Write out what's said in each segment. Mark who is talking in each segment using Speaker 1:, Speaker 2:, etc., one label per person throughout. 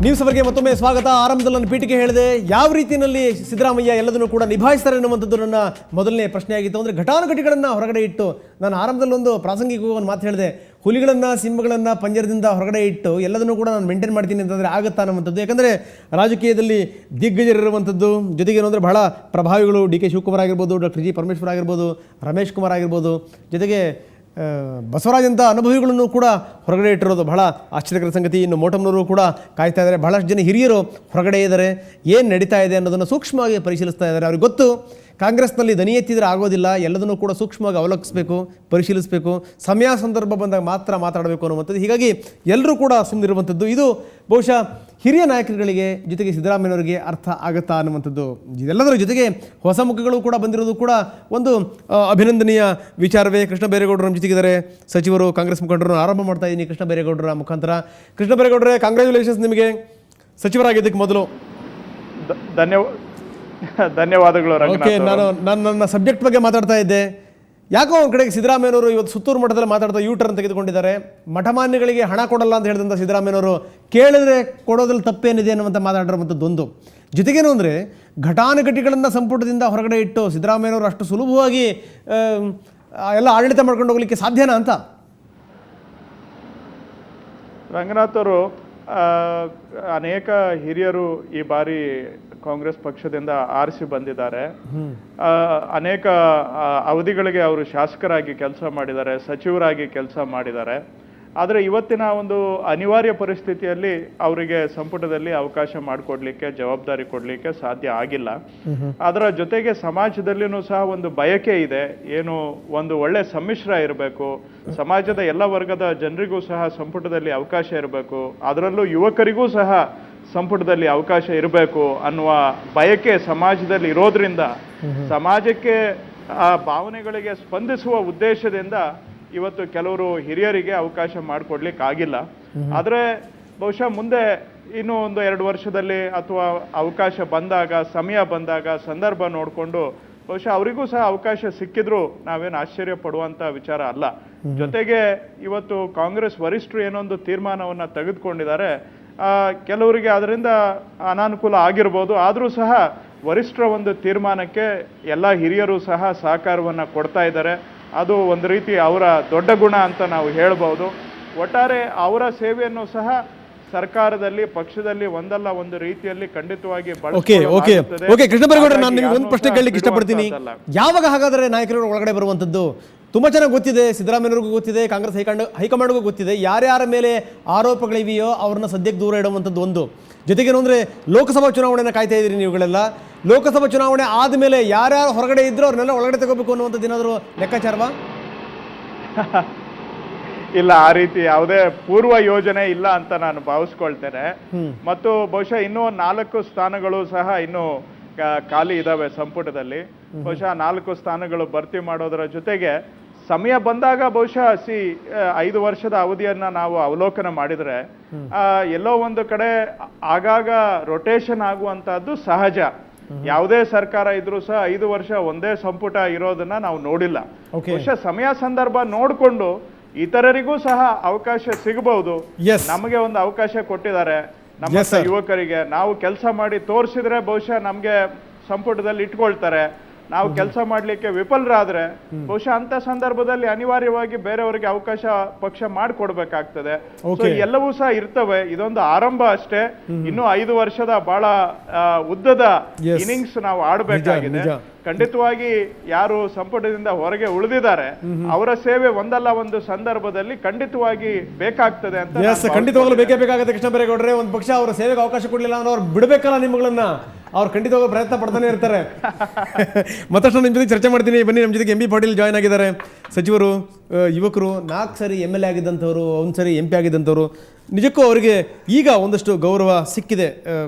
Speaker 1: News ಅವರಿಗೆ ಮತ್ತೊಮ್ಮೆ ಸ್ವಾಗತ. ಆರಂಭದಲ್ಲಿ ನನ್ನ ಪೀಠಿಕೆ ಹೇಳಿದೆ, ಯಾವ ರೀತಿಯಲ್ಲಿ ಸಿದ್ದರಾಮಯ್ಯ ಎಲ್ಲದನ್ನು ಕೂಡ ನಿಭಾಯಿಸ್ತಾರೆ ಎನ್ನುವಂಥದ್ದು ನನ್ನ ಮೊದಲನೇ ಪ್ರಶ್ನೆಯಾಗಿತ್ತು. ಅಂದರೆ ಘಟಾನುಘಟಿಗಳನ್ನು ಹೊರಗಡೆ ಇಟ್ಟು, ನಾನು ಆರಂಭದಲ್ಲಿ ಒಂದು ಪ್ರಾಸಂಗಿಕ ಒಂದು ಮಾತು ಹೇಳಿದೆ, ಹುಲಿಗಳನ್ನು ಸಿಂಹಗಳನ್ನು ಪಂಜರದಿಂದ ಹೊರಗಡೆ ಇಟ್ಟು ಎಲ್ಲದನ್ನು ಕೂಡ ನಾನು ಮೇಂಟೈನ್ ಮಾಡ್ತೀನಿ ಅಂತಂದರೆ ಆಗುತ್ತಾ ಅನ್ನುವಂಥದ್ದು. ಯಾಕಂದರೆ ರಾಜಕೀಯದಲ್ಲಿ ದಿಗ್ಗಜರಿರುವಂಥದ್ದು, ಜೊತೆಗೆ ಏನಂದರೆ ಬಹಳ ಪ್ರಭಾವಿಗಳು, ಡಿ ಕೆ ಶಿವಕುಮಾರ್ ಆಗಿರ್ಬೋದು, ಡಾಕ್ಟರ್ ಜಿ ಪರಮೇಶ್ವರ್ ಆಗಿರ್ಬೋದು, ರಮೇಶ್ ಕುಮಾರ್ ಆಗಿರ್ಬೋದು, ಜೊತೆಗೆ ಬಸವರಾಜ್ ಅಂತ ಅನುಭವಿಗಳನ್ನು ಕೂಡ ಹೊರಗಡೆ ಇಟ್ಟಿರೋದು ಬಹಳ ಆಶ್ಚರ್ಯಕರ ಸಂಗತಿ. ಇನ್ನು ಮೋಟಮ್ನವರು ಕೂಡ ಕಾಯ್ತಾ ಇದ್ದಾರೆ. ಬಹಳಷ್ಟು ಜನ ಹಿರಿಯರು ಹೊರಗಡೆ ಇದ್ದಾರೆ. ಏನು ನಡೀತಾ ಇದೆ ಅನ್ನೋದನ್ನು ಸೂಕ್ಷ್ಮವಾಗಿ ಪರಿಶೀಲಿಸ್ತಾ ಇದ್ದಾರೆ. ಅವ್ರಿಗೆ ಗೊತ್ತು, ಕಾಂಗ್ರೆಸ್ನಲ್ಲಿ ದನಿ ಎತ್ತಿದರೆ ಆಗೋದಿಲ್ಲ, ಎಲ್ಲದನ್ನು ಕೂಡ ಸೂಕ್ಷ್ಮವಾಗಿ ಅವಲೋಕಿಸಬೇಕು, ಪರಿಶೀಲಿಸಬೇಕು, ಸಮಯ ಸಂದರ್ಭ ಬಂದಾಗ ಮಾತ್ರ ಮಾತಾಡಬೇಕು ಅನ್ನುವಂಥದ್ದು. ಹೀಗಾಗಿ ಎಲ್ಲರೂ ಕೂಡ ಸುಮ್ಮನಿರುವಂಥದ್ದು. ಇದು ಬಹುಶಃ ಹಿರಿಯ ನಾಯಕರುಗಳಿಗೆ, ಜೊತೆಗೆ ಸಿದ್ದರಾಮಯ್ಯನವರಿಗೆ ಅರ್ಥ ಆಗುತ್ತಾ ಅನ್ನುವಂಥದ್ದು. ಇದೆಲ್ಲದರ ಜೊತೆಗೆ ಹೊಸ ಮುಖಗಳು ಕೂಡ ಬಂದಿರೋದು ಕೂಡ ಒಂದು ಅಭಿನಂದನೀಯ ವಿಚಾರವೇ. ಕೃಷ್ಣ ಬೈರೇಗೌಡರು ನಮ್ಮ ಜೊತೆಗಿದ್ದಾರೆ, ಸಚಿವರು, ಕಾಂಗ್ರೆಸ್ ಮುಖಂಡರು. ಆರಂಭ ಮಾಡ್ತಾ ಇದ್ದೀನಿ ಕೃಷ್ಣ ಬೈರೇಗೌಡರ ಮುಖಾಂತರ. ಕೃಷ್ಣ ಬೈರೇಗೌಡರೇ, ಕಂಗ್ರ್ಯಾಚುಲೇಷನ್ಸ್ ನಿಮಗೆ ಸಚಿವರಾಗಿದ್ದಕ್ಕೆ ಮೊದಲು.
Speaker 2: ಧನ್ಯವಾದಗಳು.
Speaker 1: ಓಕೆ, ನನ್ನ ಸಬ್ಜೆಕ್ಟ್ ಬಗ್ಗೆ ಮಾತಾಡ್ತಾ ಇದ್ದೆ. ಯಾಕೋ ಒಂದು ಕಡೆಗೆ ಸಿದ್ದರಾಮಯ್ಯನವರು ಇವತ್ತು ಸುತ್ತೂರು ಮಠದಲ್ಲಿ ಮಾತಾಡ್ತಾ ಯೂ-ಟರ್ನ್ ತೆಗೆದುಕೊಂಡಿದ್ದಾರೆ. ಮಠಮಾನ್ಯಗಳಿಗೆ ಹಣ ಕೊಡಲ್ಲ ಅಂತ ಹೇಳಿದಂಥ ಸಿದ್ದರಾಮಯ್ಯನವರು ಕೇಳಿದ್ರೆ ಕೊಡೋದ್ರಲ್ಲಿ ತಪ್ಪೇನಿದೆ ಅನ್ನುವಂಥ ಮಾತಾಡಿರುವಂಥದ್ದೊಂದು. ಜೊತೆಗೇನು ಅಂದರೆ ಘಟಾನುಘಟಿಗಳನ್ನು ಸಂಪುಟದಿಂದ ಹೊರಗಡೆ ಇಟ್ಟು ಸಿದ್ದರಾಮಯ್ಯನವರು ಅಷ್ಟು ಸುಲಭವಾಗಿ ಎಲ್ಲ ಆಡಳಿತ ಮಾಡ್ಕೊಂಡು ಹೋಗ್ಲಿಕ್ಕೆ ಸಾಧ್ಯನಾ ಅಂತ.
Speaker 2: ರಂಗನಾಥ್ ಅವರು, ಅನೇಕ ಹಿರಿಯರು ಈ ಬಾರಿ ಕಾಂಗ್ರೆಸ್ ಪಕ್ಷದಿಂದ ಆರಿಸಿ ಬಂದಿದ್ದಾರೆ. ಅನೇಕ ಅವಧಿಗಳಿಗೆ ಅವರು ಶಾಸಕರಾಗಿ ಕೆಲಸ ಮಾಡಿದ್ದಾರೆ, ಸಚಿವರಾಗಿ ಕೆಲಸ ಮಾಡಿದ್ದಾರೆ. ಆದರೆ ಇವತ್ತಿನ ಒಂದು ಅನಿವಾರ್ಯ ಪರಿಸ್ಥಿತಿಯಲ್ಲಿ ಅವರಿಗೆ ಸಂಪುಟದಲ್ಲಿ ಅವಕಾಶ ಮಾಡಿಕೊಡ್ಲಿಕ್ಕೆ, ಜವಾಬ್ದಾರಿ ಕೊಡಲಿಕ್ಕೆ ಸಾಧ್ಯ ಆಗಿಲ್ಲ. ಅದರ ಜೊತೆಗೆ ಸಮಾಜದಲ್ಲಿನೂ ಸಹ ಒಂದು ಬಯಕೆ ಇದೆ, ಏನು ಒಂದು ಒಳ್ಳೆ ಸಮ್ಮಿಶ್ರ ಇರಬೇಕು, ಸಮಾಜದ ಎಲ್ಲ ವರ್ಗದ ಜನರಿಗೂ ಸಹ ಸಂಪುಟದಲ್ಲಿ ಅವಕಾಶ ಇರಬೇಕು, ಅದರಲ್ಲೂ ಯುವಕರಿಗೂ ಸಹ ಸಂಪುಟದಲ್ಲಿ ಅವಕಾಶ ಇರಬೇಕು ಅನ್ನುವ ಬಯಕೆ ಸಮಾಜದಲ್ಲಿ ಇರೋದ್ರಿಂದ ಸಮಾಜಕ್ಕೆ ಆ ಭಾವನೆಗಳಿಗೆ ಸ್ಪಂದಿಸುವ ಉದ್ದೇಶದಿಂದ ಇವತ್ತು ಕೆಲವರು ಹಿರಿಯರಿಗೆ ಅವಕಾಶ ಮಾಡಿಕೊಡ್ಲಿಕ್ಕೆ ಆಗಿಲ್ಲ. ಆದರೆ ಬಹುಶಃ ಮುಂದೆ ಇನ್ನೂ ಒಂದು 2 ವರ್ಷದಲ್ಲಿ ಅಥವಾ ಅವಕಾಶ ಬಂದಾಗ, ಸಮಯ ಬಂದಾಗ, ಸಂದರ್ಭ ನೋಡಿಕೊಂಡು ಬಹುಶಃ ಅವರಿಗೂ ಸಹ ಅವಕಾಶ ಸಿಕ್ಕಿದ್ರು ನಾವೇನು ಆಶ್ಚರ್ಯ ಪಡುವಂತ ವಿಚಾರ ಅಲ್ಲ. ಜೊತೆಗೆ ಇವತ್ತು ಕಾಂಗ್ರೆಸ್ ವರಿಷ್ಠರು ಏನೊಂದು ತೀರ್ಮಾನವನ್ನ ತೆಗೆದುಕೊಂಡಿದ್ದಾರೆ, ಕೆಲವರಿಗೆ ಅದರಿಂದ ಅನಾನುಕೂಲ ಆಗಿರ್ಬೋದು. ಆದರೂ ಸಹ ವರಿಷ್ಠರ ಒಂದು ತೀರ್ಮಾನಕ್ಕೆ ಎಲ್ಲ ಹಿರಿಯರು ಸಹ ಸಹಕಾರವನ್ನ ಕೊಡ್ತಾ ಇದ್ದಾರೆ. ಅದು ಒಂದು ರೀತಿ ಅವರ ದೊಡ್ಡ ಗುಣ ಅಂತ ನಾವು ಹೇಳ್ಬೋದು. ಒಟ್ಟಾರೆ ಅವರ ಸೇವೆಯನ್ನು ಸಹ ಸರ್ಕಾರದಲ್ಲಿ, ಪಕ್ಷದಲ್ಲಿ ಒಂದಲ್ಲ ಒಂದು ರೀತಿಯಲ್ಲಿ ಖಂಡಿತವಾಗಿ
Speaker 1: ಬಳಸಲಾಗುತ್ತದೆ. ಕೃಷ್ಣ ಬೈರೇಗೌಡರು, ನಾನು ನಿಮಗೆ ಒಂದು ಪ್ರಶ್ನೆ ಕೇಳಲಿಕ್ಕೆ ಇಷ್ಟಪಡ್ತೀನಿ. ಯಾವಾಗ ಹಾಗಾದರೆ ನಾಯಕರು ಒಳಗಡೆ ಬರುವಂಥದ್ದು? ತುಂಬ ಚೆನ್ನಾಗಿ ಗೊತ್ತಿದೆ, ಸಿದ್ದರಾಮಯ್ಯವ್ರಿಗೂ ಗೊತ್ತಿದೆ, ಕಾಂಗ್ರೆಸ್ ಹೈಕಮಾಂಡ್ಗೂ ಗೊತ್ತಿದೆ, ಯಾರ್ಯಾರ ಮೇಲೆ ಆರೋಪಗಳಿವೆಯೋ ಅವ್ರನ್ನ ಸದ್ಯಕ್ಕೆ ದೂರ ಇಡುವಂಥದ್ದು ಒಂದು. ಜೊತೆಗೇನು ಅಂದರೆ ಲೋಕಸಭಾ ಚುನಾವಣೆನ ಕಾಯ್ತಾ ಇದ್ದೀರಿ ನೀವುಗಳೆಲ್ಲ. ಲೋಕಸಭಾ ಚುನಾವಣೆ ಆದಮೇಲೆ ಯಾರ್ಯಾರು ಹೊರಗಡೆ ಇದ್ರೋ ಅವ್ರನ್ನೆಲ್ಲ ಒಳಗಡೆ ತಗೋಬೇಕು ಅನ್ನುವಂಥದ್ದು ಏನಾದರೂ ಲೆಕ್ಕಾಚಾರವಾ?
Speaker 2: ಇಲ್ಲ, ಆ ರೀತಿ ಯಾವುದೇ ಪೂರ್ವ ಯೋಜನೆ ಇಲ್ಲ ಅಂತ ನಾನು ಭಾವಿಸ್ಕೊಳ್ತೇನೆ. ಮತ್ತು ಬಹುಶಃ ಇನ್ನೂ 4 ಸ್ಥಾನಗಳು ಸಹ ಇನ್ನೂ ಖಾಲಿ ಇದಾವೆ ಸಂಪುಟದಲ್ಲಿ. ಬಹುಶಃ 4 ಸ್ಥಾನಗಳು ಭರ್ತಿ ಮಾಡೋದರ ಜೊತೆಗೆ ಸಮಯ ಬಂದಾಗ ಬಹುಶಃ 5 ವರ್ಷದ ಅವಧಿಯನ್ನ ನಾವು ಅವಲೋಕನ ಮಾಡಿದ್ರೆ ಎಲ್ಲೋ ಒಂದು ಕಡೆ ಆಗಾಗ ರೊಟೇಷನ್ ಆಗುವಂತಹದ್ದು ಸಹಜ. ಯಾವುದೇ ಸರ್ಕಾರ ಇದ್ರೂ ಸಹ 5 ವರ್ಷ ಒಂದೇ ಸಂಪುಟ ಇರೋದನ್ನ ನಾವು ನೋಡಿಲ್ಲ. ಬಹುಶಃ ಸಮಯ ಸಂದರ್ಭ ನೋಡಿಕೊಂಡು ಇತರರಿಗೂ ಸಹ ಅವಕಾಶ ಸಿಗಬಹುದು. ನಮಗೆ ಒಂದು ಅವಕಾಶ ಕೊಟ್ಟಿದ್ದಾರೆ, ನಮ್ಮ ಯುವಕರಿಗೆ. ನಾವು ಕೆಲಸ ಮಾಡಿ ತೋರಿಸಿದ್ರೆ ಬಹುಶಃ ನಮ್ಗೆ ಸಂಪುಟದಲ್ಲಿ ಇಟ್ಕೊಳ್ತಾರೆ. ನಾವು ಕೆಲಸ ಮಾಡ್ಲಿಕ್ಕೆ ವಿಫಲರಾದ್ರೆ ಬಹುಶಃ ಅಂತ ಸಂದರ್ಭದಲ್ಲಿ ಅನಿವಾರ್ಯವಾಗಿ ಬೇರೆಯವರಿಗೆ ಅವಕಾಶ ಪಕ್ಷ ಮಾಡಿಕೊಡ್ಬೇಕಾಗ್ತದೆ. ಎಲ್ಲವೂ ಸಹ ಇರ್ತವೆ. ಇದೊಂದು ಆರಂಭ ಅಷ್ಟೇ. ಇನ್ನು 5 ವರ್ಷದ ಬಹಳ ಉದ್ದದ ಇನ್ನಿಂಗ್ಸ್ ನಾವು ಆಡಬೇಕಾಗಿದೆ. ಖಂಡಿತವಾಗಿ ಯಾರು ಸಂಪುಟದಿಂದ ಹೊರಗೆ ಉಳಿದಿದ್ದಾರೆ ಅವರ ಸೇವೆ ಒಂದಲ್ಲ ಒಂದು ಸಂದರ್ಭದಲ್ಲಿ ಖಂಡಿತವಾಗಿ ಬೇಕಾಗ್ತದೆ ಅಂತ.
Speaker 1: ಖಂಡಿತವಾಗ್ಲೂ ಬೇಕೇ ಬೇಕಾಗುತ್ತೆ. ಕೃಷ್ಣ ಬೈರೇಗೌಡರೇ, ಒಂದು ಪಕ್ಷ ಅವರ ಸೇವೆಗೆ ಅವಕಾಶ ಕೊಡಲಿಲ್ಲ ಅಂದ್ರೆ ಅವ್ರು ಬಿಡಬೇಕಲ್ಲ ನಿಮ್ಮಗಳನ್ನ. ಅವ್ರು ಖಂಡಿತವಾಗ್ಲೂ ಪ್ರಯತ್ನ ಪಡ್ತಾನೆ ಇರ್ತಾರೆ. ಮತ್ತಷ್ಟು ನಿಮ್ಮ ಜೊತೆ ಚರ್ಚೆ ಮಾಡ್ತೀನಿ. ಬನ್ನಿ, ನಮ್ಮ ಜೊತೆಗೆ MB ಪಾಟೀಲ್ ಜಾಯ್ನ್ ಆಗಿದ್ದಾರೆ. ಸಚಿವರು, ಯುವಕರು, 4 ಸರಿ MLA ಆಗಿದ್ದಂಥವ್ರು, 1 ಸರಿ MP ಆಗಿದ್ದಂಥವ್ರು. ನಿಜಕ್ಕೂ ಅವರಿಗೆ ಈಗ ಒಂದಷ್ಟು ಗೌರವ ಸಿಕ್ಕಿದೆ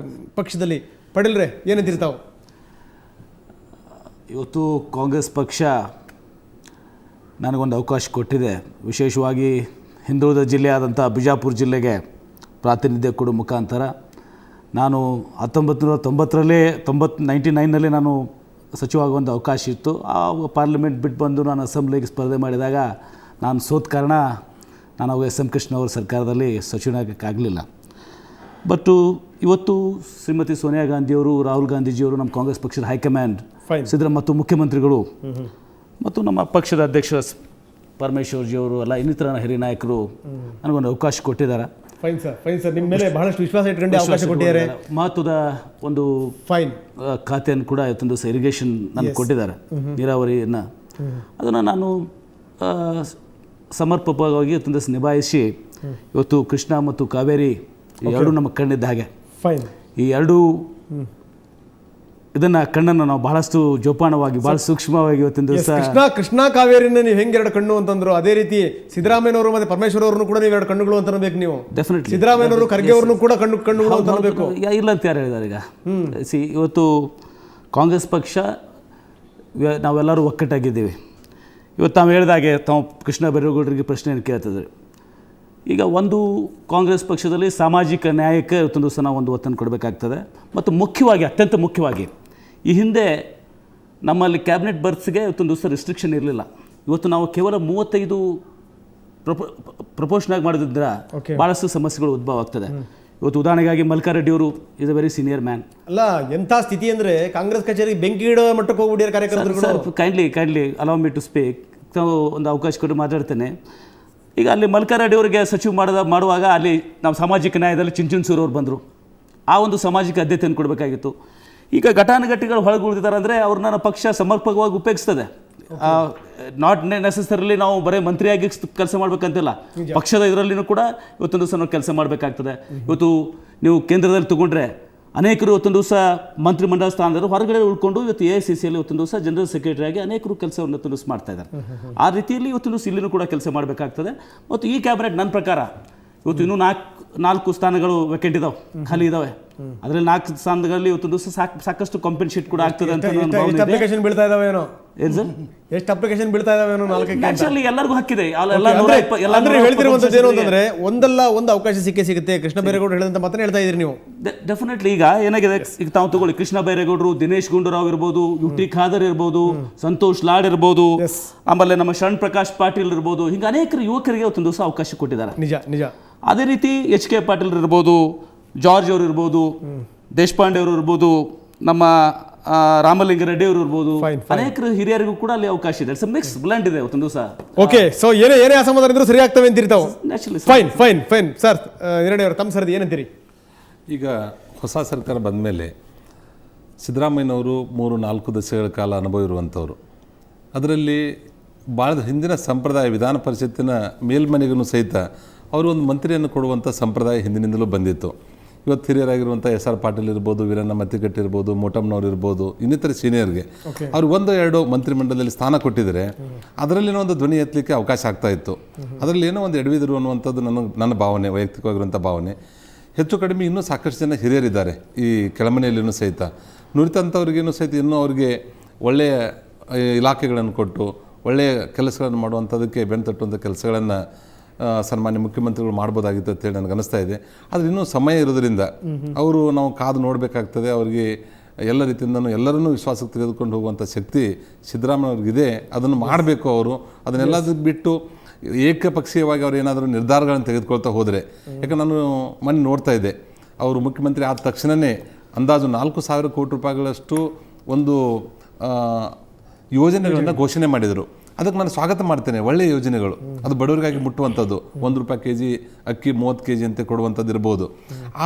Speaker 1: ಪಕ್ಷದಲ್ಲಿ. ಪಾಟೀಲ್ರೆ, ಏನಂತಿರ್ತಾವೆ?
Speaker 3: ಇವತ್ತು ಕಾಂಗ್ರೆಸ್ ಪಕ್ಷ ನನಗೊಂದು ಅವಕಾಶ ಕೊಟ್ಟಿದೆ. ವಿಶೇಷವಾಗಿ ಹಿಂದುಳಿದ ಜಿಲ್ಲೆ ಆದಂಥ ಬಿಜಾಪುರ ಜಿಲ್ಲೆಗೆ ಪ್ರಾತಿನಿಧ್ಯ ಕೊಡೋ ಮುಖಾಂತರ ನಾನು 1999ರಲ್ಲಿ ನಾನು ಸಚಿವ ಆಗುವಂಥ ಅವಕಾಶ ಇತ್ತು. ಆ ಪಾರ್ಲಿಮೆಂಟ್ ಬಿಟ್ಟು ಬಂದು ನಾನು ಅಸೆಂಬ್ಲಿಗೆ ಸ್ಪರ್ಧೆ ಮಾಡಿದಾಗ ನಾನು ಸೋತ ಕಾರಣ ನಾನು ಅವಾಗ SM ಕೃಷ್ಣ ಅವರ ಸರ್ಕಾರದಲ್ಲಿ ಸಚಿವನಾಗಕ್ಕಾಗಲಿಲ್ಲ. ಬಟ್ ಇವತ್ತು ಶ್ರೀಮತಿ ಸೋನಿಯಾ ಗಾಂಧಿಯವರು, ರಾಹುಲ್ ಗಾಂಧೀಜಿಯವರು, ನಮ್ಮ ಕಾಂಗ್ರೆಸ್ ಪಕ್ಷದ ಹೈಕಮಾಂಡ್, ಮತ್ತು ಮುಖ್ಯಮಂತ್ರಿಗಳು ಮತ್ತು ನಮ್ಮ ಪಕ್ಷದ ಅಧ್ಯಕ್ಷ ಪರಮೇಶ್ವರ್ಜಿಯವರು ಎಲ್ಲ ಇನ್ನಿತರ ಹಿರಿಯ ನಾಯಕರು ನನಗೊಂದು ಅವಕಾಶ ಕೊಟ್ಟಿದ್ದಾರೆ.
Speaker 1: ಫೈನ್ ಸರ್, ನಿಮ್ಮ ಮೇಲೆ ಬಹಳಷ್ಟು ವಿಶ್ವಾಸ ಇಟ್ಕೊಂಡು ಅವಕಾಶ ಕೊಟ್ಟಿದ್ದಾರೆ.
Speaker 3: ಮಹತ್ವದ ಒಂದು ಖಾತೆಯನ್ನು ಕೂಡ ಇವತ್ತೊಂದು ದಿವಸ ಇರಿಗೇಷನ್ ನನಗೆ ಕೊಟ್ಟಿದ್ದಾರೆ, ನೀರಾವರಿಯನ್ನು. ಅದನ್ನು ನಾನು ಸಮರ್ಪಕವಾಗಿ ಇವತ್ತೊಂದು ದಿವಸ ನಿಭಾಯಿಸಿ ಇವತ್ತು ಕೃಷ್ಣ ಮತ್ತು ಕಾವೇರಿ ಎರಡೂ ನಮ್ಮ ಕಣ್ಣಿದ್ದ ಹಾಗೆ. ಈ ಎರಡೂ ಇದನ್ನು ಕಣ್ಣನ್ನು ನಾವು ಬಹಳಷ್ಟು ಜೋಪಾನವಾಗಿ, ಬಹಳ ಸೂಕ್ಷ್ಮವಾಗಿ ಇವತ್ತಿನ ದಿವಸ
Speaker 1: ಕೃಷ್ಣ ಕಾವೇರಿನ ನೀವು ಹೆಂಗೆ ಎರಡು ಕಣ್ಣು ಅಂತಂದ್ರು, ಅದೇ ರೀತಿ ಸಿದ್ದರಾಮಯ್ಯನವರು ಮತ್ತೆ ಪರಮೇಶ್ವರ್ ಅವ್ರನ್ನು ಕೂಡ ನೀವು ಎರಡು ಕಣ್ಣುಗಳು ಅಂತ ಅನ್ಬೇಕು. ನೀವು
Speaker 3: ಡೆಫಿನೆಟ್ಲಿ
Speaker 1: ಸಿದ್ದರಾಮಯ್ಯನವರು, ಖರ್ಗೆ ಅವ್ರನ್ನು ಕೂಡ ಕಣ್ಣುಗಳು ಅಂತ ಅನ್ಬೇಕು.
Speaker 3: ಇಲ್ಲ ಅಂತ ಯಾರು ಹೇಳಿದ್ದಾರೆ? ಈಗ ಇವತ್ತು ಕಾಂಗ್ರೆಸ್ ಪಕ್ಷ ನಾವೆಲ್ಲರೂ ಒಕ್ಕಟ್ಟಾಗಿದ್ದೀವಿ. ಇವತ್ತು ನಾವು ಹೇಳಿದಾಗೆ ತಾವು ಕೃಷ್ಣ ಬೈರೇಗೌಡರಿಗೆ ಪ್ರಶ್ನೆಯನ್ನು ಕೇಳ್ತಿದ್ರು. ಈಗ ಒಂದು ಕಾಂಗ್ರೆಸ್ ಪಕ್ಷದಲ್ಲಿ ಸಾಮಾಜಿಕ ನ್ಯಾಯಕ್ಕೆ ಇವತ್ತೊಂದು ದಿವಸ ನಾವು ಒಂದು ಒತ್ತನ್ನು ಕೊಡಬೇಕಾಗ್ತದೆ. ಮತ್ತು ಮುಖ್ಯವಾಗಿ, ಅತ್ಯಂತ ಮುಖ್ಯವಾಗಿ, ಈ ಹಿಂದೆ ನಮ್ಮಲ್ಲಿ ಕ್ಯಾಬಿನೆಟ್ ಬರ್ತ್ಸ್ಗೆ ಇವತ್ತೊಂದು ದಿವಸ ರಿಸ್ಟ್ರಿಕ್ಷನ್ ಇರಲಿಲ್ಲ. ಇವತ್ತು ನಾವು ಕೇವಲ 35 ಪ್ರಪೋಷನ್ ಆಗಿ ಮಾಡೋದ್ರಿಂದ ಭಾಳಷ್ಟು ಸಮಸ್ಯೆಗಳು ಉದ್ಭವ ಆಗ್ತದೆ. ಇವತ್ತು ಉದಾಹರಣೆಗಾಗಿ ಮಲ್ಕಾರೆಡ್ಡಿ ಅವರು is a very senior man.
Speaker 1: ಅಲ್ಲ, ಎಂಥ ಸ್ಥಿತಿ ಅಂದರೆ ಕಾಂಗ್ರೆಸ್ ಕಚೇರಿಗೆ ಬೆಂಕಿ ಇಡೋ ಮಟ್ಟಕ್ಕೆ ಹೋಗ್ಬಿಟ್ಟಿದ್ದಾರೆ ಕಾರ್ಯಕರ್ತರು.
Speaker 3: Sir, kindly allow me to speak. ತಾವು ಒಂದು ಅವಕಾಶ ಕೊಟ್ಟು ಮಾತಾಡ್ತೇನೆ. ಈಗ ಅಲ್ಲಿ ಮಲ್ಕಾರೆಡ್ಡಿ ಅವರಿಗೆ ಸಚಿವ ಮಾಡುವಾಗ ಅಲ್ಲಿ ನಾವು ಸಾಮಾಜಿಕ ನ್ಯಾಯದಲ್ಲಿ ಚಿಂಚುನ್ಸೂರು ಅವ್ರು ಬಂದರು. ಆ ಒಂದು ಸಾಮಾಜಿಕ ಆದ್ಯತೆಯನ್ನು ಕೊಡಬೇಕಾಗಿತ್ತು. ಈಗ ಘಟಾನುಘಟಿಗಳು ಹೊಳಗುಳಿದಿದ್ದಾರೆ ಅಂದರೆ ಅವ್ರನ್ನ ಪಕ್ಷ ಸಮರ್ಪಕವಾಗಿ ಉಪಯೋಗಿಸ್ತದೆ. ನಾಟ್ ನೆಸೆಸರಿಲಿ ನಾವು ಬರೀ ಮಂತ್ರಿಯಾಗಿ ಕೆಲಸ ಮಾಡಬೇಕಂತಿಲ್ಲ, ಪಕ್ಷದ ಇದರಲ್ಲಿನೂ ಕೂಡ ಇವತ್ತೊಂದು ದಿವಸ ನಾವು ಕೆಲಸ ಮಾಡಬೇಕಾಗ್ತದೆ. ಇವತ್ತು ನೀವು ಕೇಂದ್ರದಲ್ಲಿ ತಗೊಂಡ್ರೆ ಅನೇಕರು ಇವತ್ತೊಂದು ದಿವಸ ಮಂತ್ರಿಮಂಡಲ ಸ್ಥಾನದಲ್ಲಿ ಹೊರಗಡೆ ಉಳ್ಕೊಂಡು ಇವತ್ತು AICCಯಲ್ಲಿ ಇವತ್ತೊಂದು ದಿವಸ ಜನರಲ್ ಸೆಕ್ರೆಟರಿ ಆಗಿ ಅನೇಕರು ಕೆಲಸವನ್ನು ಇವತ್ತೊಂದು ದಿವಸ ಮಾಡ್ತಾ ಇದ್ದಾರೆ. ಆ ರೀತಿಯಲ್ಲಿ ಇವತ್ತೊಂದು ದಿವಸ ಇಲ್ಲಿನೂ ಕೂಡ ಕೆಲಸ ಮಾಡಬೇಕಾಗ್ತದೆ. ಮತ್ತು ಈ ಕ್ಯಾಬಿನೆಟ್ ನನ್ನ ಪ್ರಕಾರ ಇವತ್ತು ಇನ್ನೂ 4 ಸ್ಥಾನಗಳು ವೆಕೆಂಟ್ ಇದಾವೆ, ಖಾಲಿ ಇದಾವೆ. ಅದರಲ್ಲಿ 4 ಸ್ಥಾನಗಳಲ್ಲಿ ಇವತ್ತು ದಿವಸ ಸಾಕಷ್ಟು ಕಾಂಪೆನ್ಸೇಟ್ ಕೂಡ ಆಗ್ತದೆ ಅಂತ
Speaker 1: ಅಪ್ಲಿಕೇಶನ್ ಬೀಳ್ತಾ ಇದಾವೇನೋ.
Speaker 3: ಏನು ಸರ್,
Speaker 1: ಎಷ್ಟು ಅಪ್ಲಿಕೇಶನ್ ಬೀಳ್ತಾ ಇದಾವೇನೋ? 4ಕ್ಕೆ
Speaker 3: ಆಕ್ಚುಲಿ ಎಲ್ಲರಿಗೂ ಹಕ್ಕಿದೆ.
Speaker 1: ಹೇಳ್ತಿರುವಂತದ್ದು ಏನು ಅಂತಂದ್ರೆ ಒಂದಲ್ಲ ಒಂದು ಅವಕಾಶ ಸಿಗುತ್ತೆ. ಕೃಷ್ಣ ಬೈರೇಗೌಡರು ಹೇಳಿದಂತ ಮಾತನ್ನ ಹೇಳ್ತಾ ಇದ್ರಿ ನೀವು.
Speaker 3: ಡೆಫಿನೆಟ್ಲಿ. ಈಗ ಏನಾಗಿದೆ, ಈಗ ತಾವು ತಗೊಳ್ಳಿ, ಕೃಷ್ಣ ಬೈರೇಗೌಡರು, ದಿನೇಶ್ ಗುಂಡೂರಾವ್ ಇರ್ಬೋದು, UT ಖಾದರ್ ಇರ್ಬೋದು, ಸಂತೋಷ್ ಲಾಡ್ ಇರ್ಬೋದು, ಆಮೇಲೆ ನಮ್ಮ ಶರಣ್ ಪ್ರಕಾಶ್ ಪಾಟೀಲ್ ಇರ್ಬೋದು, ಹಿಂಗೆ ಅನೇಕರು ಯುವಕರಿಗೆ ಇವತ್ತೊಂದು ದಿವಸ ಅವಕಾಶ ಕೊಟ್ಟಿದ್ದಾರೆ.
Speaker 1: ನಿಜ.
Speaker 3: ಅದೇ ರೀತಿ HK ಪಾಟೀಲ್ ಇರ್ಬೋದು, ಜಾರ್ಜ್ ಅವರು ಇರ್ಬೋದು, ದೇಶಪಾಂಡೆ ಅವರು ಇರ್ಬೋದು, ನಮ್ಮ ರಾಮಲಿಂಗಾರೆಡ್ಡಿ ಅವರು ಇರ್ಬೋದು, ಅನೇಕರು ಹಿರಿಯರಿಗೂ ಕೂಡ ಅಲ್ಲಿ ಅವಕಾಶ ಇದೆ. ಮಿಕ್ಸ್ ಬ್ಲೆಂಡ್ ಇದೆ ಇವತ್ತೊಂದು ದಿವಸ.
Speaker 1: ಓಕೆ, ಸೊ ಏನೇ ಅಸಮಾಧಾನ ಇದ್ರೂ ಸರಿ ಆಗ್ತವೆ ಅಂತಿರ್ತಾವೆ. ಫೈನ್ ಸರ್, ಎರಡೇ ತಮ್ಮ ಸರ್ದಿ ಏನಂತೀರಿ?
Speaker 4: ಈಗ ಹೊಸ ಸರ್ಕಾರ ಬಂದ ಮೇಲೆ ಸಿದ್ದರಾಮಯ್ಯನವರು 3-4 ದಶಕಗಳ ಕಾಲ ಅನುಭವ ಇರುವಂಥವ್ರು. ಅದರಲ್ಲಿ ಭಾಳ ಹಿಂದಿನ ಸಂಪ್ರದಾಯ, ವಿಧಾನ ಪರಿಷತ್ತಿನ ಮೇಲ್ಮನೆಗೂ ಸಹಿತ ಅವರು ಒಂದು ಮಂತ್ರಿಯನ್ನು ಕೊಡುವಂಥ ಸಂಪ್ರದಾಯ ಹಿಂದಿನಿಂದಲೂ ಬಂದಿತ್ತು. ಇವತ್ತು ಹಿರಿಯರಾಗಿರುವಂಥ SR ಪಾಟೀಲ್ ಇರ್ಬೋದು, ವೀರಣ್ಣ ಮತ್ತಿಕಟ್ಟಿ ಇರ್ಬೋದು, ಮೋಟಮ್ನವ್ರು ಇರ್ಬೋದು, ಇನ್ನಿತರ ಸೀನಿಯರ್ಗೆ ಅವ್ರು 1-2 ಮಂತ್ರಿಮಂಡಲದಲ್ಲಿ ಸ್ಥಾನ ಕೊಟ್ಟಿದ್ದಾರೆ. ಅದರಲ್ಲಿನೋ ಒಂದು ಧ್ವನಿ ಎತ್ತಲಿಕ್ಕೆ ಅವಕಾಶ ಆಗ್ತಾ ಇತ್ತು. ಅದರಲ್ಲಿ ಏನೋ ಒಂದು ಎಡವಿದರು ಅನ್ನುವಂಥದ್ದು ನನ್ನ ಭಾವನೆ, ವೈಯಕ್ತಿಕವಾಗಿರುವಂಥ ಭಾವನೆ. ಹೆಚ್ಚು ಕಡಿಮೆ ಇನ್ನೂ ಸಾಕಷ್ಟು ಜನ ಹಿರಿಯರಿದ್ದಾರೆ ಈ ಕೆಳಮನೆಯಲ್ಲಿನೂ ಸಹಿತ. ನುರಿತಂಥವ್ರಿಗೇನು ಸಹಿತ ಇನ್ನೂ ಅವ್ರಿಗೆ ಒಳ್ಳೆಯ ಇಲಾಖೆಗಳನ್ನು ಕೊಟ್ಟು ಒಳ್ಳೆಯ ಕೆಲಸಗಳನ್ನು ಮಾಡುವಂಥದ್ದಕ್ಕೆ ಬೆನ್ನು ತಟ್ಟುವಂಥ ಕೆಲಸಗಳನ್ನು ಸನ್ಮಾನ್ಯ ಮುಖ್ಯಮಂತ್ರಿಗಳು ಮಾಡ್ಬೋದಾಗಿತ್ತು ಅಂತೇಳಿ ನನಗೆ ಅನಿಸ್ತಾ ಇದೆ. ಆದರೆ ಇನ್ನೂ ಸಮಯ ಇರೋದ್ರಿಂದ ನಾವು ಕಾದು ನೋಡಬೇಕಾಗ್ತದೆ. ಅವರಿಗೆ ಎಲ್ಲ ರೀತಿಯಿಂದನೂ ಎಲ್ಲರನ್ನೂ ವಿಶ್ವಾಸಕ್ಕೆ ತೆಗೆದುಕೊಂಡು ಹೋಗುವಂಥ ಶಕ್ತಿ ಸಿದ್ದರಾಮಯ್ಯವ್ರಿಗಿದೆ. ಅದನ್ನು ಮಾಡಬೇಕು. ಅವರು ಅದನ್ನೆಲ್ಲದಕ್ಕೆ ಬಿಟ್ಟು ಏಕಪಕ್ಷೀಯವಾಗಿ ಅವ್ರು ಏನಾದರೂ ನಿರ್ಧಾರಗಳನ್ನು ತೆಗೆದುಕೊಳ್ತಾ ಹೋದರೆ, ಯಾಕಂದ್ರೆ ನಾನು ಮೊನ್ನೆ ನೋಡ್ತಾ ಇದ್ದೆ, ಅವರು ಮುಖ್ಯಮಂತ್ರಿ ಆದ ತಕ್ಷಣವೇ ಅಂದಾಜು 4,000 ಕೋಟಿ ರೂಪಾಯಿಗಳಷ್ಟು ಒಂದು ಯೋಜನೆಗಳನ್ನು ಘೋಷಣೆ ಮಾಡಿದರು. ಅದಕ್ಕೆ ನಾನು ಸ್ವಾಗತ ಮಾಡ್ತೇನೆ. ಒಳ್ಳೆಯ ಯೋಜನೆಗಳು, ಅದು ಬಡವರಿಗಾಗಿ ಮುಟ್ಟುವಂಥದ್ದು. 1 ರೂಪಾಯಿ kg ಅಕ್ಕಿ 30 kg ಅಂತ ಕೊಡುವಂಥದ್ದು ಇರ್ಬೋದು.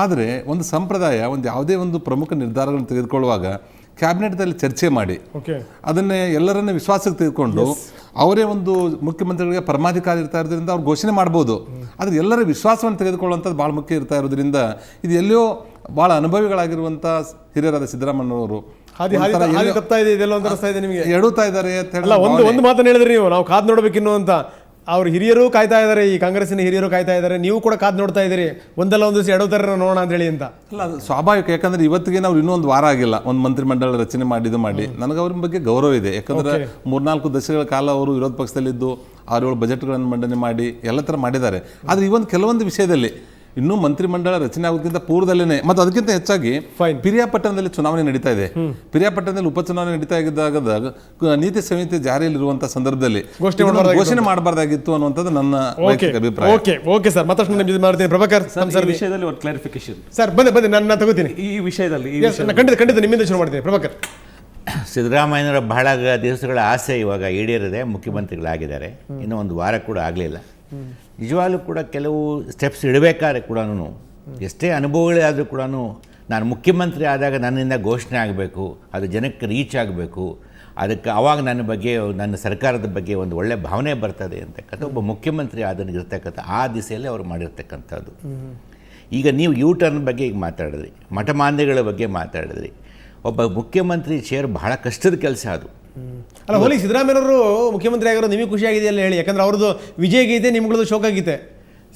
Speaker 4: ಆದರೆ ಒಂದು ಸಂಪ್ರದಾಯ, ಯಾವುದೇ ಒಂದು ಪ್ರಮುಖ ನಿರ್ಧಾರಗಳನ್ನು ತೆಗೆದುಕೊಳ್ಳುವಾಗ ಕ್ಯಾಬಿನೆಟ್ದಲ್ಲಿ ಚರ್ಚೆ ಮಾಡಿ ಅದನ್ನೇ ಎಲ್ಲರನ್ನ ವಿಶ್ವಾಸಕ್ಕೆ ತೆಗೆದುಕೊಂಡು ಅವರೇ ಒಂದು ಮುಖ್ಯಮಂತ್ರಿಗಳಿಗೆ ಪರಮಾಧಿಕಾರಿ ಇರ್ತಾ ಇರೋದ್ರಿಂದ ಅವ್ರು ಘೋಷಣೆ ಮಾಡ್ಬೋದು. ಆದರೆ ಎಲ್ಲರ ವಿಶ್ವಾಸವನ್ನು ತೆಗೆದುಕೊಳ್ಳುವಂಥದ್ದು ಭಾಳ ಮುಖ್ಯ ಇರ್ತಾ ಇರೋದ್ರಿಂದ ಇದು ಎಲ್ಲಿಯೋ ಭಾಳ ಅನುಭವಿಗಳಾಗಿರುವಂಥ ಹಿರಿಯರಾದ ಸಿದ್ದರಾಮಯ್ಯನವರು ಎಡುತ್ತಾ ಇದ್ದಾರೆ ಅಂತ ಹೇಳಿ
Speaker 1: ಒಂದು ಮಾತನ್ನು ಹೇಳಿದ್ರಿ ನೀವು. ನಾವು ಕಾದು ನೋಡಬೇಕಿನ್ನು ಅಂತ. ಅವ್ರ ಹಿರಿಯರು ಕಾಯ್ತಾ ಇದ್ದಾರೆ, ಈ ಕಾಂಗ್ರೆಸ್ಸಿನ ಹಿರಿಯರು ಕಾಯ್ತಾ ಇದ್ದಾರೆ, ನೀವು ಕೂಡ ಕಾದು ನೋಡ್ತಾ ಇದ್ದೀರಿ. ಒಂದಲ್ಲ ಒಂದು ದಿವಸ ಎಡವುತ್ತಾರೆ ನೋಡೋಣ ಅಂತ ಹೇಳಿ ಅಂತ.
Speaker 4: ಅಲ್ಲ, ಅದು ಸ್ವಾಭಾವಿಕ. ಯಾಕಂದ್ರೆ ಇವತ್ತಿಗೆ ನಾವು ಇನ್ನೊಂದು ವಾರ ಆಗಿಲ್ಲ ಒಂದು ಮಂತ್ರಿಮಂಡಲ ರಚನೆ ಮಾಡಿ ನನಗೆ ಅವ್ರ ಬಗ್ಗೆ ಗೌರವ ಇದೆ. ಯಾಕಂದ್ರೆ 3-4 ದಶಕಗಳ ಕಾಲ ಅವರು ವಿರೋಧ ಪಕ್ಷದಲ್ಲಿದ್ದು 6-7 ಬಜೆಟ್ಗಳನ್ನು ಮಂಡನೆ ಮಾಡಿ ಎಲ್ಲ ಥರ ಮಾಡಿದ್ದಾರೆ. ಆದರೆ ಈ ಒಂದು ಕೆಲವೊಂದು ವಿಷಯದಲ್ಲಿ ಇನ್ನೂ ಮಂತ್ರಿಮಂಡಲ ರಚನೆ ಆಗೋದಕ್ಕಿಂತ ಪೂರ್ವದಲ್ಲೇ ಮತ್ತು ಅದಕ್ಕಿಂತ ಹೆಚ್ಚಾಗಿ
Speaker 1: Fine.
Speaker 4: ಪಿರಿಯಾಪಟ್ಟಣದಲ್ಲಿ ಚುನಾವಣೆ ನಡೀತಾ ಇದೆ. ಪಿರಿಯಾಪಟ್ಟಣದಲ್ಲಿ ಉಪಚುನಾವಣೆ ನಡೀತಾ ಇದ್ದಾಗ ನೀತಿ ಸಂಹಿತೆ ಜಾರಿಯಲ್ಲಿರುವಂತಹ ಸಂದರ್ಭದಲ್ಲಿ ಘೋಷಣೆ ಮಾಡಬಾರ್ದಾಗಿತ್ತು ಅನ್ನುವಂಥದ್ದು ನನ್ನ ವೈಯಕ್ತಿಕ ಅಭಿಪ್ರಾಯ.
Speaker 1: ಓಕೆ ಸರ್, ಮತ್ತಷ್ಟು ನಿಮ್ಗೆ ಇದು ಮಾಡ್ತೀನಿ. ಪ್ರಭಾಕರ್
Speaker 3: ಈ ವಿಷಯದಲ್ಲಿ ಒಂದು ಕ್ಲಾರಿಫಿಕೇಶನ್
Speaker 1: ಸರ್, ಬನ್ನಿ ನಾನು ತಗೋತೀನಿ.
Speaker 3: ಈ ವಿಷಯದಲ್ಲಿ
Speaker 1: ಖಂಡಿತ ನಿಮ್ಮಿಂದ ಶುರು ಮಾಡ್ತೀನಿ. ಪ್ರಭಾಕರ್,
Speaker 5: ಸಿದ್ದರಾಮಯ್ಯನವರ ಬಹಳ ದಿವಸಗಳ ಆಸೆ ಇವಾಗ ಈಡೇರಿದೆ, ಮುಖ್ಯಮಂತ್ರಿಗಳಾಗಿದ್ದಾರೆ. ಇನ್ನೂ ಒಂದು ವಾರ ಕೂಡ ಆಗಲಿಲ್ಲ. ನಿಜವಾಗ್ಲೂ ಕೂಡ ಕೆಲವು ಸ್ಟೆಪ್ಸ್ ಇಡಬೇಕಾದ್ರೆ ಕೂಡ ಎಷ್ಟೇ ಅನುಭವಗಳೇ ಆದರೂ ಕೂಡ ನಾನು ಮುಖ್ಯಮಂತ್ರಿ ಆದಾಗ ನನ್ನಿಂದ ಘೋಷಣೆ ಆಗಬೇಕು, ಅದು ಜನಕ್ಕೆ ರೀಚ್ ಆಗಬೇಕು, ಅದಕ್ಕೆ ಆವಾಗ ನನ್ನ ಬಗ್ಗೆ ನನ್ನ ಸರ್ಕಾರದ ಬಗ್ಗೆ ಒಂದು ಒಳ್ಳೆಯ ಭಾವನೆ ಬರ್ತದೆ ಅಂತಕ್ಕಂಥ ಒಬ್ಬ ಮುಖ್ಯಮಂತ್ರಿ ಆದನಿಗಿರ್ತಕ್ಕಂಥ ಆ ದಿಸೆಯಲ್ಲಿ ಅವರು ಮಾಡಿರ್ತಕ್ಕಂಥದ್ದು. ಈಗ ನೀವು ಯೂ ಟರ್ನ್ ಬಗ್ಗೆ ಈಗ ಮಾತಾಡಿದ್ರಿ, ಮಠಮಾನ್ಯಗಳ ಬಗ್ಗೆ ಮಾತಾಡಿದ್ರಿ. ಒಬ್ಬ ಮುಖ್ಯಮಂತ್ರಿ ಚೇರ್ ಬಹಳ ಕಷ್ಟದ ಕೆಲಸ ಅದು.
Speaker 1: ಅಲ್ಲ, ಹೋಲಿ ಸಿದ್ದರಾಮಯ್ಯನವರು ಮುಖ್ಯಮಂತ್ರಿ ಆಗಿರೋ ನಿಮಗೆ ಖುಷಿ ಆಗಿದೆ ಅಲ್ಲ ಹೇಳಿ, ಯಾಕಂದ್ರೆ ಅವ್ರದ್ದು ವಿಜಯ ಗೀತೆ, ನಿಮ್ಗಳದ್ದು ಶೋಕ ಗೀತೆ.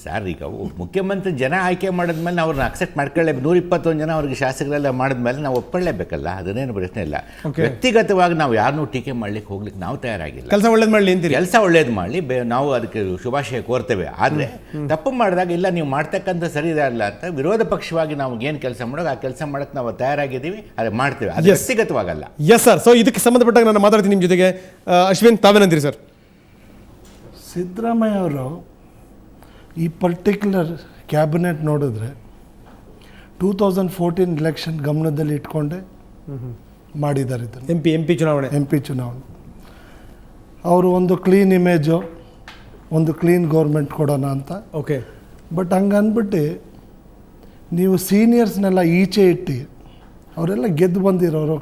Speaker 5: ಸರ್, ಈಗ ಮುಖ್ಯಮಂತ್ರಿ ಜನ ಆಯ್ಕೆ ಮಾಡಿದ್ಮೇಲೆ ಅವ್ರನ್ನ ಅಕ್ಸೆಪ್ಟ್ ಮಾಡ್ಕೊಳ್ಳೇಬೇಕು. 121 ಜನ ಅವ್ರಿಗೆ ಶಾಸಕರೆಲ್ಲ ಮಾಡಿದ್ಮೇಲೆ ನಾವು ಒಪ್ಕೊಳ್ಳೇಬೇಕಲ್ಲ, ಅದನ್ನೇನು ಪ್ರಶ್ನೆ ಇಲ್ಲ. ವ್ಯಕ್ತಿಗತವಾಗಿ ನಾವು ಯಾರನ್ನೂ ಟೀಕೆ ಮಾಡ್ಲಿಕ್ಕೆ ಹೋಗ್ಲಿಕ್ಕೆ ನಾವು ತಯಾರಾಗಿಲ್ಲ.
Speaker 1: ಕೆಲಸ ಒಳ್ಳೇದು ಮಾಡಲಿ ಅಂತೀರಿ.
Speaker 5: ಕೆಲಸ ಒಳ್ಳೇದು ಮಾಡಲಿ, ನಾವು ಅದಕ್ಕೆ ಶುಭಾಶಯ ಕೋರ್ತೇವೆ. ಆದರೆ ತಪ್ಪು ಮಾಡಿದಾಗ ಇಲ್ಲ ನೀವು ಮಾಡ್ತಕ್ಕಂಥ ಸರಿ ಇಲ್ಲ ಅಂತ ವಿರೋಧ ಪಕ್ಷವಾಗಿ ನಾವು ಏನು ಕೆಲಸ ಮಾಡೋದು ಆ ಕೆಲಸ ಮಾಡೋಕ್ಕೆ ನಾವು ತಯಾರಾಗಿದ್ದೀವಿ, ಅದು ಮಾಡ್ತೇವೆ, ಅದು ವ್ಯಕ್ತಿಗತವಾಗಲ್ಲ.
Speaker 1: Yes sir. ಸೊ ಇದಕ್ಕೆ ಸಂಬಂಧಪಟ್ಟಾಗ ನಾನು ಮಾತಾಡ್ತೀನಿ ನಿಮ್ಮ ಜೊತೆಗೆ. ಅಶ್ವಿನ್, ತಾವೇನಂತೀರಿ ಸರ್?
Speaker 6: ಸಿದ್ದರಾಮಯ್ಯ ಅವರು ಈ ಪರ್ಟಿಕ್ಯುಲರ್ ಕ್ಯಾಬಿನೆಟ್ ನೋಡಿದ್ರೆ 2014 ಎಲೆಕ್ಷನ್ ಗಮನದಲ್ಲಿ ಇಟ್ಕೊಂಡೆ ಮಾಡಿದ್ದಾರೆ ಇದನ್ನು.
Speaker 1: ಎಂ ಪಿ ಚುನಾವಣೆ.
Speaker 6: ಅವರು ಒಂದು ಕ್ಲೀನ್ ಇಮೇಜು, ಒಂದು ಕ್ಲೀನ್ ಗೌರ್ಮೆಂಟ್ ಕೊಡೋಣ ಅಂತ.
Speaker 1: ಓಕೆ.
Speaker 6: ಬಟ್ ಹಂಗೆ ಅಂದ್ಬಿಟ್ಟು ನೀವು ಸೀನಿಯರ್ಸ್ನೆಲ್ಲ ಈಚೆ ಇಟ್ಟು ಅವರೆಲ್ಲ ಗೆದ್ದು ಬಂದಿರೋರು.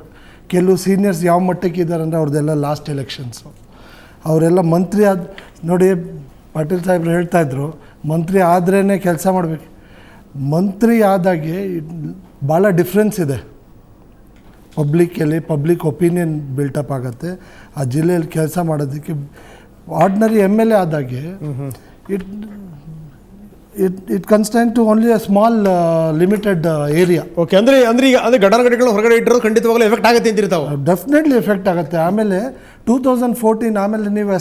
Speaker 6: ಕೆಲವು ಸೀನಿಯರ್ಸ್ ಯಾವ ಮಟ್ಟಕ್ಕೆ ಇದ್ದಾರೆ ಅಂದರೆ ಅವ್ರದ್ದೆಲ್ಲ ಲಾಸ್ಟ್ ಎಲೆಕ್ಷನ್ಸು. ಅವರೆಲ್ಲ ಮಂತ್ರಿ ನೋಡಿ, ಪಾಟೀಲ್ ಸಾಹೇಬ್ರು ಹೇಳ್ತಾಯಿದ್ರು ಮಂತ್ರಿ ಆದ್ರೇ ಕೆಲಸ ಮಾಡಬೇಕು. ಮಂತ್ರಿ ಆದಾಗೆ ಭಾಳ ಡಿಫ್ರೆನ್ಸ್ ಇದೆ. ಪಬ್ಲಿಕ್ ಒಪಿನಿಯನ್ ಬಿಲ್ಟಪ್ ಆಗುತ್ತೆ. ಆ ಜಿಲ್ಲೆಯಲ್ಲಿ ಕೆಲಸ ಮಾಡೋದಕ್ಕೆ ಆರ್ಡಿನರಿ MLA ಆದಾಗೆ it constrain to only a small limited area.
Speaker 1: Okay. ಅಂದರೆ ಈಗ ಅಂದರೆ ಘಟನಾಘಟಿಗಳನ್ನ ಹೊರಗಡೆ ಇಟ್ಟರು ಖಂಡಿತವಾಗಲೂ ಎಫೆಕ್ಟ್ ಆಗುತ್ತೆ ಅಂತಿರ್ತಾವೆ.
Speaker 6: ಡೆಫಿನೆಟ್ಲಿ ಎಫೆಕ್ಟ್ ಆಗುತ್ತೆ. ಆಮೇಲೆ 2014 ಆಮೇಲೆ ನೀವು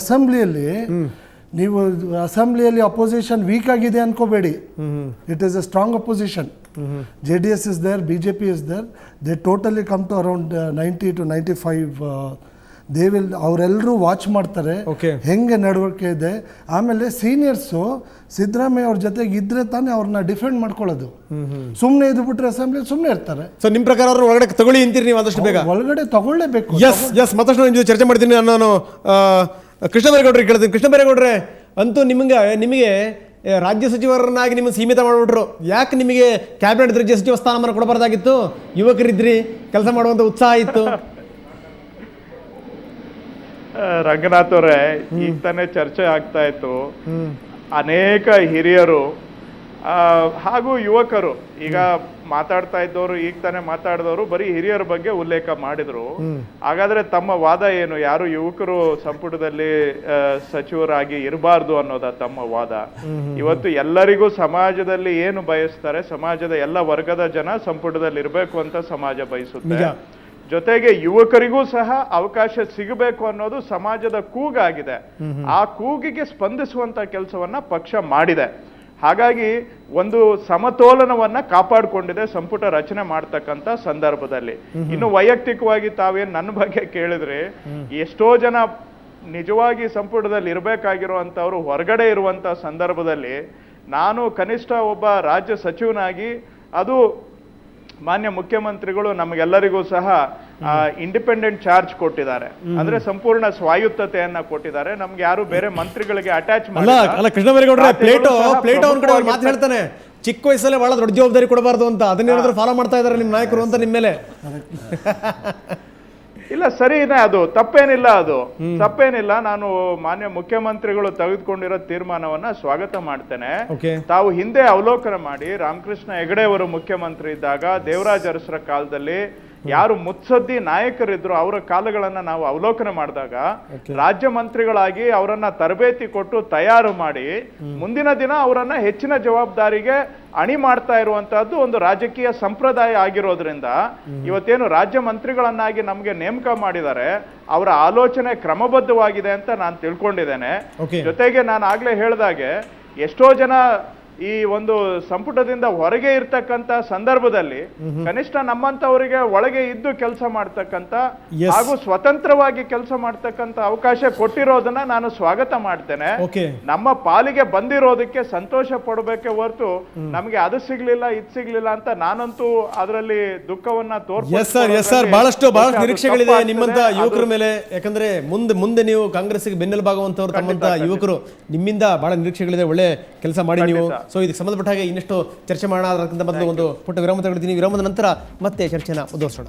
Speaker 6: ಅಸೆಂಬ್ಲಿಯಲ್ಲಿ ಅಪೋಸಿಷನ್ ವೀಕ್ ಆಗಿದೆ ಅನ್ಕೋಬೇಡಿ. It is a strong opposition. JDS is there, BJP is there. They totally come to around 90 to 95. They will, ಅವರೆಲ್ಲರೂ ವಾಚ್ ಮಾಡ್ತಾರೆ ಹೆಂಗೆ ನಡವಳಿಕೆ ಇದೆ. ಆಮೇಲೆ ಸೀನಿಯರ್ಸು ಸಿದ್ದರಾಮಯ್ಯ ಅವ್ರ ಜೊತೆಗೆ ಇದ್ರೆ ತಾನೇ ಅವ್ರನ್ನ ಡಿಫೆಂಡ್ ಮಾಡ್ಕೊಳ್ಳೋದು. ಸುಮ್ಮನೆ ಇದು ಬಿಟ್ರೆ ಅಸೆಂಬ್ಲಿ ಸುಮ್ಮನೆ ಇರ್ತಾರೆ.
Speaker 1: ಸೊ ನಿಮ್ಮ ಪ್ರಕಾರ ಅವ್ರು ಒಳಗಡೆ ತಗೊಳ್ಳಿ ಅಂತೀರಿ ನೀವು ಆದಷ್ಟು ಬೇಗ?
Speaker 6: ಒಳಗಡೆ ತಗೊಳ್ಳೇಬೇಕು.
Speaker 1: ಎಸ್ ಮತ್ತಷ್ಟು ನಿಮ್ಮ ಜೊತೆ ಚರ್ಚೆ ಮಾಡ್ತೀನಿ. ನಾನು ಕೃಷ್ಣ ಬೈರೇಗೌಡರಿಗೆ ಕೇಳ್ತೀನಿ. ಕೃಷ್ಣ ಬೈರೇಗೌಡ್ರೆ, ಅಂತೂ ನಿಮಗೆ ರಾಜ್ಯ ಸಚಿವರನ್ನಾಗಿ ನಿಮ್ಮನ್ನು ಸೀಮಿತ ಮಾಡಿಬಿಟ್ರು. ಯಾಕೆ ನಿಮಗೆ ಕ್ಯಾಬಿನೆಟ್ ರಾಜ್ಯ ಸಚಿವ ಸ್ಥಾನಮಾನ ಕೊಡಬಾರ್ದಾಗಿತ್ತು? ಯುವಕರಿದ್ರಿ, ಕೆಲಸ ಮಾಡುವಂಥ ಉತ್ಸಾಹ ಇತ್ತು.
Speaker 2: ರಂಗನಾಥ್ ಅವರೇ, ಈಗ ತಾನೇ ಚರ್ಚೆ ಆಗ್ತಾ ಇತ್ತು. ಅನೇಕ ಹಿರಿಯರು ಹಾಗೂ ಯುವಕರು ಈಗ ಮಾತಾಡ್ತಾ ಇದ್ದವರು, ಈಗ ತಾನೇ ಮಾತಾಡಿದವರು ಬರೀ ಹಿರಿಯರ ಬಗ್ಗೆ ಉಲ್ಲೇಖ ಮಾಡಿದ್ರು. ಹಾಗಾದ್ರೆ ತಮ್ಮ ವಾದ ಏನು? ಯಾರು ಯುವಕರು ಸಂಪುಟದಲ್ಲಿ ಸಚಿವರಾಗಿ ಇರಬಾರ್ದು ಅನ್ನೋದ ತಮ್ಮ ವಾದ? ಇವತ್ತು ಎಲ್ಲರಿಗೂ ಸಮಾಜದಲ್ಲಿ ಏನು ಬಯಸ್ತಾರೆ, ಸಮಾಜದ ಎಲ್ಲ ವರ್ಗದ ಜನ ಸಂಪುಟದಲ್ಲಿ ಇರಬೇಕು ಅಂತ ಸಮಾಜ ಬಯಸುತ್ತೆ. ಜೊತೆಗೆ ಯುವಕರಿಗೂ ಸಹ ಅವಕಾಶ ಸಿಗಬೇಕು ಅನ್ನೋದು ಸಮಾಜದ ಕೂಗಾಗಿದೆ. ಆ ಕೂಗಿಗೆ ಸ್ಪಂದಿಸುವಂತ ಕೆಲಸವನ್ನ ಪಕ್ಷ ಮಾಡಿದೆ. ಹಾಗಾಗಿ ಒಂದು ಸಮತೋಲನವನ್ನ ಕಾಪಾಡಿಕೊಂಡಿದೆ ಸಂಪುಟ ರಚನೆ ಮಾಡ್ತಕ್ಕಂಥ ಸಂದರ್ಭದಲ್ಲಿ. ಇನ್ನು ವೈಯಕ್ತಿಕವಾಗಿ ತಾವೇನು ನನ್ನ ಬಗ್ಗೆ ಕೇಳಿದ್ರೆ, ಎಷ್ಟೋ ಜನ ನಿಜವಾಗಿ ಸಂಪುಟದಲ್ಲಿ ಇರಬೇಕಾಗಿರುವಂಥವ್ರು ಹೊರಗಡೆ ಇರುವಂಥ ಸಂದರ್ಭದಲ್ಲಿ ನಾನು ಕನಿಷ್ಠ ಒಬ್ಬ ರಾಜ್ಯ ಸಚಿವನಾಗಿ, ಅದು ಮಾನ್ಯ ಮುಖ್ಯಮಂತ್ರಿಗಳು ನಮಗೆಲ್ಲರಿಗೂ ಸಹ ಇಂಡಿಪೆಂಡೆಂಟ್ ಚಾರ್ಜ್ ಕೊಟ್ಟಿದ್ದಾರೆ, ಅಂದ್ರೆ ಸಂಪೂರ್ಣ ಸ್ವಾಯತ್ತತೆಯನ್ನ ಕೊಟ್ಟಿದ್ದಾರೆ. ನಮ್ಗೆ ಯಾರು ಬೇರೆ ಮಂತ್ರಿಗಳಿಗೆ ಅಟ್ಯಾಚ್
Speaker 1: ಅಲ್ಲ ಕೃಷ್ಣ ಬೈರೇಗೌಡ್ರೆ, ಪ್ಲೇಟೋ ಒಂದ್ ಕಡೆ ಮಾತು ಹೇಳ್ತಾನೆ, ಚಿಕ್ಕ ವಯಸ್ಸಲ್ಲೇ ಬಹಳ ದೊಡ್ಡ ಜವಾಬ್ದಾರಿ ಕೊಡಬಾರ್ದು ಅಂತ. ಅದನ್ನೇನಾದ್ರೂ ಫಾಲೋ ಮಾಡ್ತಾ ಇದಾರೆ ನಿಮ್ಮ ನಾಯಕರು ಅಂತ ನಿಮ್ಮ ಮೇಲೆ?
Speaker 2: ಇಲ್ಲ, ಸರಿನೇ, ಅದು ತಪ್ಪೇನಿಲ್ಲ, ಅದು ತಪ್ಪೇನಿಲ್ಲ. ನಾನು ಮಾನ್ಯ ಮುಖ್ಯಮಂತ್ರಿಗಳು ತೆಗೆದುಕೊಂಡಿರೋ ತೀರ್ಮಾನವನ್ನ ಸ್ವಾಗತ ಮಾಡ್ತೇನೆ. ತಾವು ಹಿಂದೆ ಅವಲೋಕನ ಮಾಡಿ, ರಾಮಕೃಷ್ಣ ಹೆಗಡೆ ಅವರು ಮುಖ್ಯಮಂತ್ರಿ ಇದ್ದಾಗ, ದೇವರಾಜ ಅರಸರ ಕಾಲದಲ್ಲಿ ಯಾರು ಮುತ್ಸದ್ದಿ ನಾಯಕರಿದ್ರು ಅವರ ಕಾಲಗಳನ್ನ ನಾವು ಅವಲೋಕನ ಮಾಡಿದಾಗ, ರಾಜ್ಯ ಮಂತ್ರಿಗಳಾಗಿ ಅವರನ್ನ ತರಬೇತಿ ಕೊಟ್ಟು ತಯಾರು ಮಾಡಿ ಮುಂದಿನ ದಿನ ಅವರನ್ನ ಹೆಚ್ಚಿನ ಜವಾಬ್ದಾರಿಗೆ ಅಣಿ ಮಾಡ್ತಾ ಇರುವಂತಹದ್ದು ಒಂದು ರಾಜಕೀಯ ಸಂಪ್ರದಾಯ ಆಗಿರೋದ್ರಿಂದ, ಇವತ್ತೇನು ರಾಜ್ಯ ಮಂತ್ರಿಗಳನ್ನಾಗಿ ನಮ್ಗೆ ನೇಮಕ ಮಾಡಿದ್ದಾರೆ, ಅವರ ಆಲೋಚನೆ ಕ್ರಮಬದ್ಧವಾಗಿದೆ ಅಂತ ನಾನು ತಿಳ್ಕೊಂಡಿದ್ದೇನೆ. ಜೊತೆಗೆ ನಾನು ಆಗ್ಲೇ ಹೇಳ್ದಾಗೆ ಎಷ್ಟೋ ಜನ ಈ ಒಂದು ಸಂಪುಟದಿಂದ ಹೊರಗೆ ಇರ್ತಕ್ಕಂತ ಸಂದರ್ಭದಲ್ಲಿ ಕನಿಷ್ಠ ನಮ್ಮಂತವರಿಗೆ ಒಳಗೆ ಇದ್ದು ಕೆಲಸ ಮಾಡ್ತಕ್ಕಂತ
Speaker 1: Yes.
Speaker 2: ಹಾಗೂ ಸ್ವತಂತ್ರವಾಗಿ ಕೆಲಸ ಮಾಡ್ತಕ್ಕಂತ ಅವಕಾಶ ಕೊಟ್ಟಿರೋದನ್ನ ನಾನು ಸ್ವಾಗತ ಮಾಡ್ತೇನೆ.
Speaker 1: ಓಕೆ,
Speaker 2: ನಮ್ಮ ಪಾಲಿಗೆ ಬಂದಿರೋದಕ್ಕೆ ಸಂತೋಷ ಪಡಬೇಕೆ ಹೊರತು ನಮಗೆ ಅದು ಸಿಗ್ಲಿಲ್ಲ ಇದು ಸಿಗ್ಲಿಲ್ಲ ಅಂತ ನಾನಂತೂ ಅದರಲ್ಲಿ ದುಃಖವನ್ನ
Speaker 1: ಎಸ್ ಸರ್, ಬಹಳಷ್ಟು ನಿರೀಕ್ಷೆಗಳಿದೆ ನಿಮ್ಮಂತ ಯುವಕರ ಮೇಲೆ. ಯಾಕಂದ್ರೆ ಮುಂದೆ ನೀವು ಕಾಂಗ್ರೆಸ್ಗೆ ಬೆನ್ನೆಲುಬಾಗುವಂತವ್ರು, ತಮ್ಮಂತ ಯುವಕರು ನಿಮ್ಮಿಂದ ಬಹಳ ನಿರೀಕ್ಷೆಗಳಿದೆ. ಒಳ್ಳೆ ಕೆಲಸ ಮಾಡಿ ನೀವು. ಸೊ ಇದಕ್ಕೆ ಸಂಬಂಧಪಟ್ಟ ಹಾಗೆ ಇನ್ನಷ್ಟು ಚರ್ಚೆ ಮಾಡೋದಕ್ಕಿಂತ ಮೊದಲು ಒಂದು ಪುಟ್ಟ ವಿರಾಮ ತಗೊಳ್ತೀನಿ. ವಿರಾಮದ ನಂತರ ಮತ್ತೆ ಚರ್ಚೆನ ಮುಂದುವರಿಸೋಣ.